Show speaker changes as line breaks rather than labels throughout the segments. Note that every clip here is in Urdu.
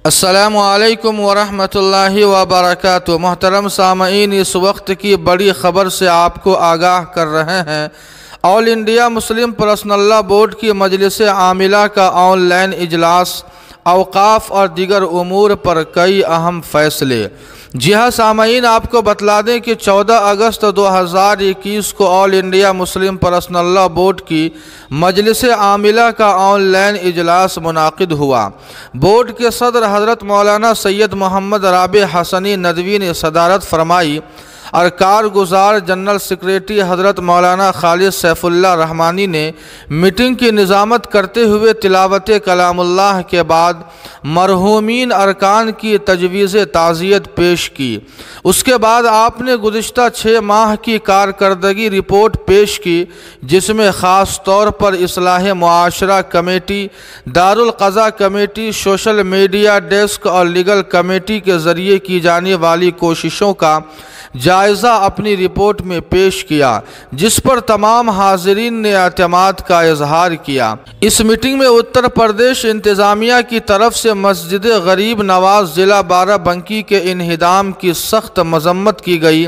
السلام علیکم ورحمۃ اللہ وبرکاتہ۔ محترم سامعین، اس وقت کی بڑی خبر سے آپ کو آگاہ کر رہے ہیں۔ آل انڈیا مسلم پرسنل لا بورڈ کی مجلس عاملہ کا آن لائن اجلاس، اوقاف اور دیگر امور پر کئی اہم فیصلے۔ جی ہاں سامعین، آپ کو بتلا دیں کہ 14 اگست 2021 کو آل انڈیا مسلم پرسنل لا بورڈ کی مجلس عاملہ کا آن لائن اجلاس منعقد ہوا۔ بورڈ کے صدر حضرت مولانا سید محمد رابع حسنی ندوی نے صدارت فرمائی اور کارگزار جنرل سیکریٹری حضرت مولانا خالد سیف اللہ رحمانی نے میٹنگ کی نظامت کرتے ہوئے تلاوت کلام اللہ کے بعد مرحومین ارکان کی تجویز تعزیت پیش کی۔ اس کے بعد آپ نے گزشتہ 6 ماہ کی کارکردگی رپورٹ پیش کی، جس میں خاص طور پر اصلاح معاشرہ کمیٹی، دارالقضاء کمیٹی، سوشل میڈیا ڈیسک اور لیگل کمیٹی کے ذریعے کی جانے والی کوششوں کا جائزہ اپنی رپورٹ میں پیش کیا، جس پر تمام حاضرین نے اعتماد کا اظہار کیا۔ اس میٹنگ میں اتر پردیش انتظامیہ کی طرف سے مسجد غریب نواز ضلع بارہ بنکی کے انہدام کی سخت مذمت کی گئی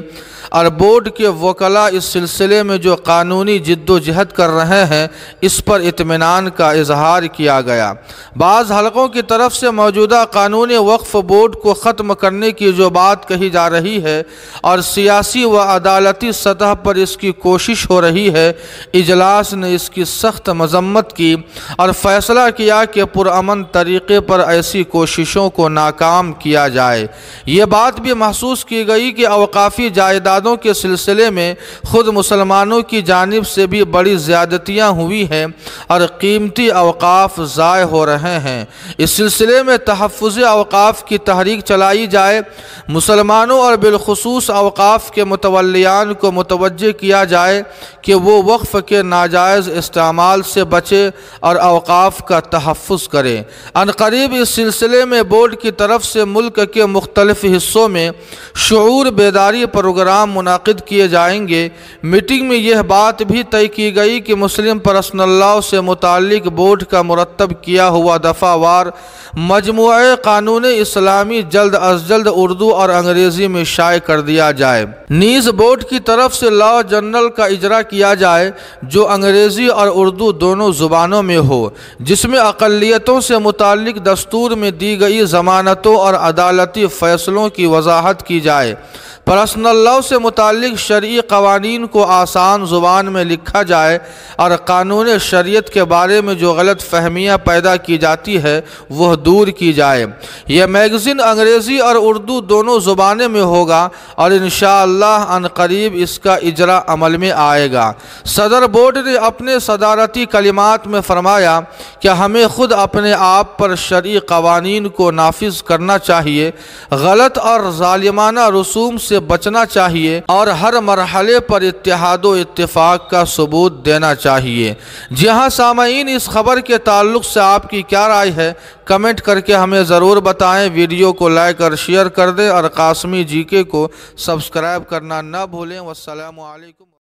اور بورڈ کے وکلاء اس سلسلے میں جو قانونی جد و جہد کر رہے ہیں اس پر اطمینان کا اظہار کیا گیا۔ بعض حلقوں کی طرف سے موجودہ قانون وقف بورڈ کو ختم کرنے کی جو بات کہی جا رہی ہے اور سیاسی و عدالتی سطح پر اس کی کوشش ہو رہی ہے، اجلاس نے اس کی سخت مذمت کی اور فیصلہ کیا کہ پرامن طریقے پر ایسی کوششوں کو ناکام کیا جائے۔ یہ بات بھی محسوس کی گئی کہ اوقافی جائیدادوں کے سلسلے میں خود مسلمانوں کی جانب سے بھی بڑی زیادتیاں ہوئی ہیں اور قیمتی اوقاف ضائع ہو رہے ہیں۔ اس سلسلے میں تحفظ اوقاف کی تحریک چلائی جائے، مسلمانوں اور بالخصوص اوقاف کے متولیان کو متوجہ کیا جائے کہ وہ وقف کے ناجائز استعمال سے بچے اور اوقاف کا تحفظ کریں۔ عنقریب اس سلسلے میں بورڈ کی طرف سے ملک کے مختلف حصوں میں شعور بیداری پروگرام منعقد کیے جائیں گے۔ میٹنگ میں یہ بات بھی طے کی گئی کہ مسلم پرسنل لا سے متعلق بورڈ کا مرتب کیا ہوا دفعہ وار مجموعہ قانون اسلامی جلد از جلد اردو اور انگریزی میں شائع کر دیا جائے۔ نیز بورڈ کی طرف سے لا جنرل کا اجرا کیا جائے جو انگریزی اور اردو دونوں زبانوں میں ہو، جس میں اقلیتوں سے متعلق دستور میں دی گئی ضمانتوں اور عدالتی فیصلوں کی وضاحت کی جائے۔ پرسنل لا سے متعلق شرعی قوانین کو آسان زبان میں لکھا جائے اور قانون شریعت کے بارے میں جو غلط فہمیاں پیدا کی جاتی ہے وہ دور کی جائے۔ یہ میگزین انگریزی اور اردو دونوں زبانوں میں ہوگا اور انشاءاللہ عنقریب اس کا اجرا عمل میں آئے گا۔ صدر بورڈ نے اپنے صدارتی کلمات میں فرمایا کہ ہمیں خود اپنے آپ پر شرعی قوانین کو نافذ کرنا چاہیے، غلط اور ظالمانہ رسوم سے بچنا چاہیے اور ہر مرحلے پر اتحاد و اتفاق کا ثبوت دینا چاہیے۔ جی ہاں سامعین، اس خبر کے تعلق سے آپ کی کیا رائے ہے؟ کمنٹ کر کے ہمیں ضرور بتائیں۔ ویڈیو کو لائک اور شیئر کر دیں اور قاسمی جی کے کو سبسکرائب کرنا نہ بھولیں۔ والسلام علیکم۔